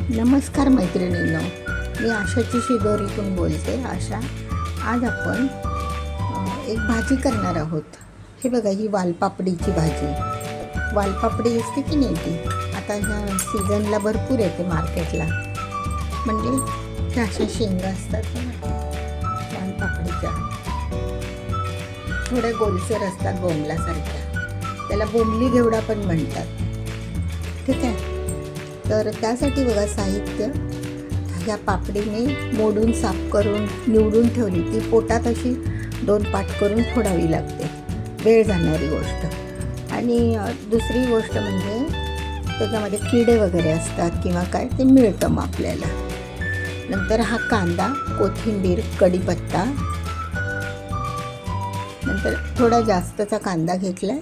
नमस्कार मैत्रिणींनो, मी आशाची शिदोरीतून बोलते. आशा, आज आपण एक भाजी करणार आहोत. हे बघा, ही वालपापडीची भाजी. वालपापडी असते की नाही ती, आता ह्या सीझनला भरपूर येते मार्केटला. म्हणजे त्या अशा शेंगा असतात ना वालपापडीच्या, थोड्या गोलसर असतात बोंबलासारख्या. त्याला बोंबली घेवडा पण म्हणतात. ठीक आहे. तर त्यासाठी बघा साहित्य, ह्या पापडीने मोडून साफ करून निवडून ठेवली. ती पोटात अशी 2 पाट करून फोडावी लागते, वेळ जाणारी गोष्ट. आणि दुसरी गोष्ट म्हणजे त्याच्यामध्ये किडे वगैरे असतात किंवा काय, ते मिळतं मग आपल्याला. नंतर हा कांदा, कोथिंबीर, कढीपत्ता, नंतर थोडा जास्तचा कांदा घेतला आहे.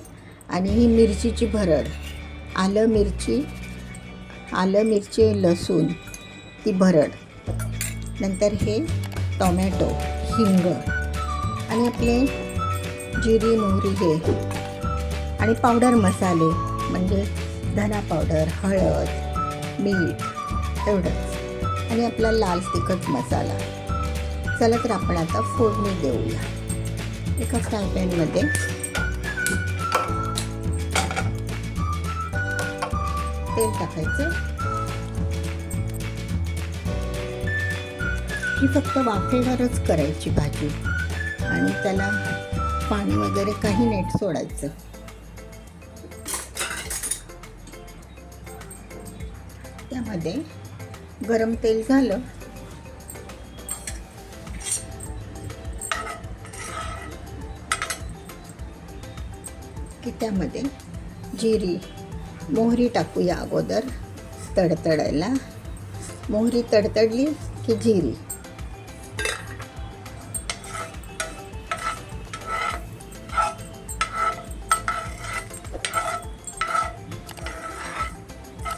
आणि ही मिरचीची भरड, आलं मिरची लसूण ती भरड, नंतर हे टोमॅटो, हिंग आणि आपले जिरी मोहरी हे, आणि पावडर मसाले म्हणजे धना पावडर, हळद, मीठ एवढंच, आणि आपला लाल तिखट मसाला. चला तर आपण आता फोडणी देऊया. एका फ्राय पॅनमध्ये तेल टाकायचं. ही फक्त वाफेवरच करायची भाजी, आणि त्याला पाणी वगैरे काही नाही सोडायचं. त्यामध्ये गरम तेल झालं की त्यामध्ये जिरी मोहरी टाकूया. अगोदर तडतडायला मोहरी तडतडली की जिरी,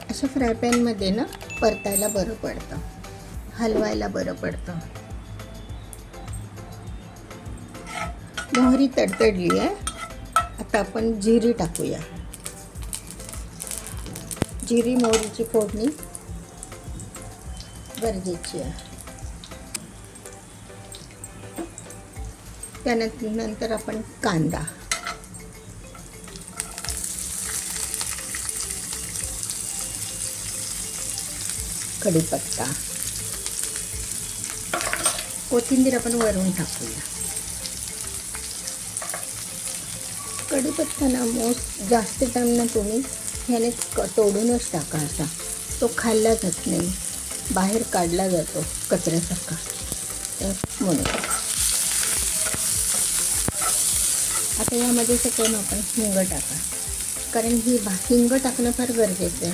अशा फ्राय पॅनमध्ये ना परतायला बरं पडतं, हलवायला बरं पडतं. मोहरी तडतडली आहे, आता आपण जिरी टाकूया. जिरी मोहरीची फोडणी गरजेची आहे. त्यानंतर आपण कांदा, कढीपत्ता, कोथिंबीर आपण वरून टाकूया. कढीपत्ता ना जास्त टाईम ना तुम्ही ह्याने तोडूनच टाका. असा तो खाल्ला जात नाही, बाहेर काढला जातो कचऱ्यासारखा. तर म्हणून आता यामध्ये सगळं आपण हिंग टाका, कारण ही हिंग टाकणं फार गरजेचं आहे,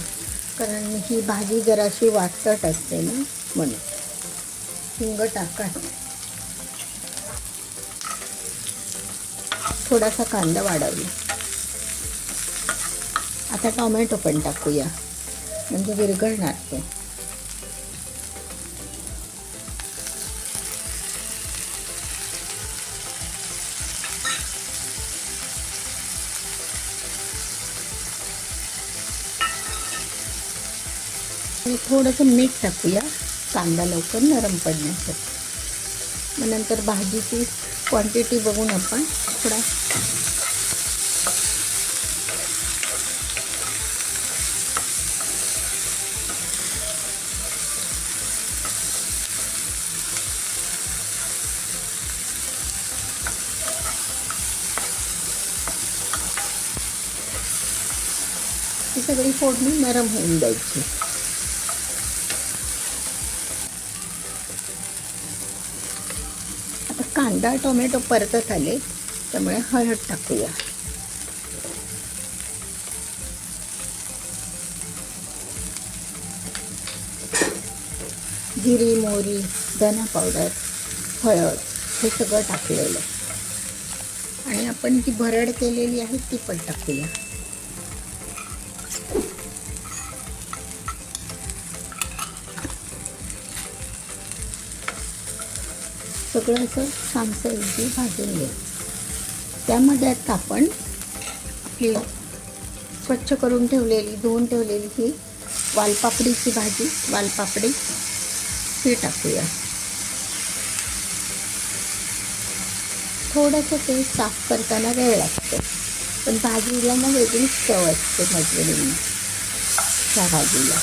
कारण ही भाजी जराशी वाटट असते ना, म्हणून हिंग टाका. थोडासा कांदा वाढवला. आता टोमॅटो पण टाकूया, म्हणजे विरघळणार ते. आणि थोडंसं मीठ टाकूया, कांदा लवकर नरम पडण्यासाठी. मग नंतर भाजीची क्वांटिटी बघून आपण थोडा ही सगळी फोडणी नरम होऊन द्यायची. आता कांदा टोमॅटो परतत आले, त्यामुळे हळद टाकूया. जिरी मोहरी, धना पावडर, हळद हे सगळं टाकलेलं, आणि आपण ती भरड केलेली आहे ती पण टाकूया. सगळं असं छानसं इथे भाजून घ्या. त्यामध्ये आता आपण आपली स्वच्छ करून ठेवलेली, धुवून ठेवलेली ही वालपापडीची भाजी, वालपापडी हे टाकूया. थोडंसं ते साफ करताना वेळ लागतो, पण भाजीला ना वेगळीच चव असते मटवडींना त्या भाजीला.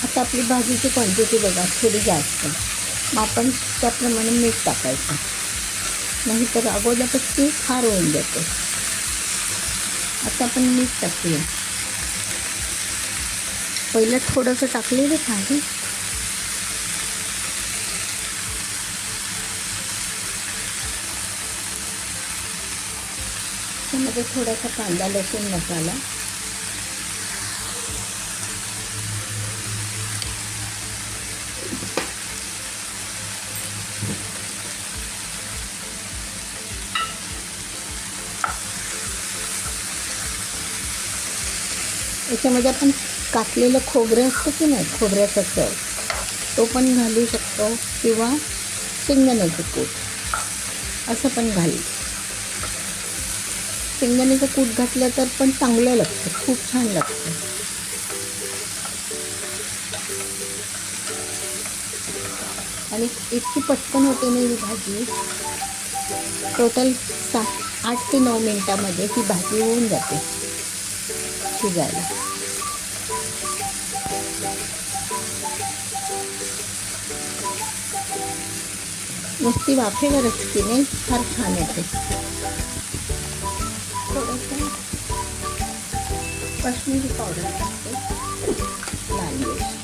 आता आपली भाजीची क्वांटिटी बघा थोडी जास्त, मग आपण त्याप्रमाणे मीठ टाकायचं, नाहीतर अगोदरच ती खार होऊन जाते. आता आपण मीठ टाकूया. पहिलं थोडंसं टाकलेलं आहे. त्यामध्ये थोडासा कांदा लसूण मसाला, याच्यामध्ये आपण कापलेलं खोबरं असतं की नाही, खोबऱ्याचा चव तो पण घालू शकतो, किंवा शेंगदाण्याचं कूट असं पण घालू. शेंगदाण्याचं कूट घातलं तर पण चांगलं लागतं, खूप छान लागतं. आणि इतकी पटकन होते ना ही भाजी. टोटल 8 ते 9 मिनटामध्ये ही भाजी होऊन जाते शिजायला. नुसती वाफेवर असते नाही, फार छान होते. थोडंसं काश्मीरी पावडर टाकते, लाल मिरची.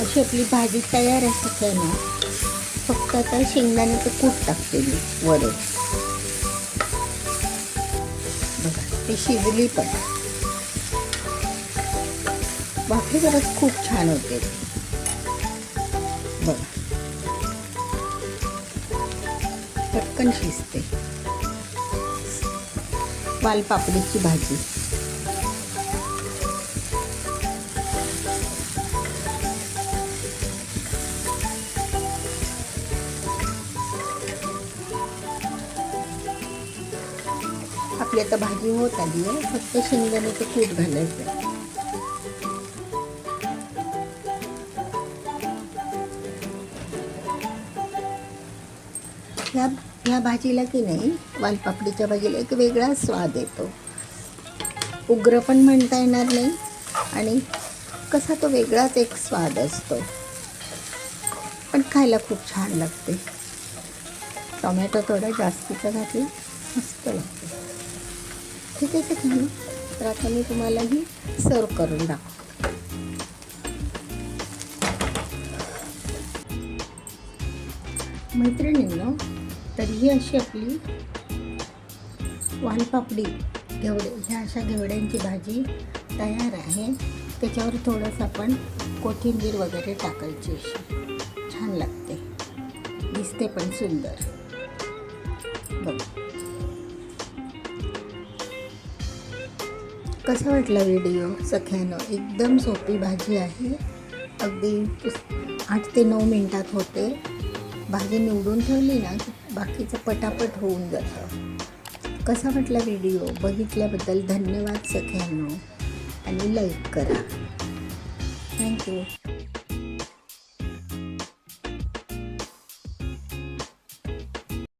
अशी आपली भाजी तयार आहे ना. फक्त आता शेंगदाण्याचं कूट टाकते मी वरून. बघा ती शिजली पण, वाफेवरच खूप छान होते बघा, पटकन शिजते. वालपापडीची भाजी. आपली आता भाजी होत आली आहे, फक्त शेंगदाण्याचं कूट घालायचं. ह्या भाजीला की नाही, वालपापडीच्या भाजीला एक वेगळा स्वाद येतो. उग्र पण म्हणता येणार नाही, आणि कसा तो वेगळाच एक स्वाद असतो, पण खायला खूप छान लागते. टोमॅटो थोडा जास्तीचा घातला, मस्त लागते. ठीक आहे का? तर आता मी तुम्हाला ही सर्व करून दाखवते. मैत्रिणींनो, तर ही अशी आपली वालपापडी घेवडे, ह्या अशा घेवड्यांची भाजी तयार आहे. त्याच्यावर थोडंसं आपण कोथिंबीर वगैरे टाकायची, अशी छान लागते, दिसते पण सुंदर. बघ कसा वाटला व्हिडिओ सख्यानो? एकदम सोपी भाजी आहे, अगदी 8 ते 9 मिनटात होते. भाजी निवडून ठेवली ना, बाकीचं पटापट होऊन जातं. कसा वाटला व्हिडिओ? बघितल्याबद्दल धन्यवाद सख्यानो, आणि लाईक करा. थँक्यू.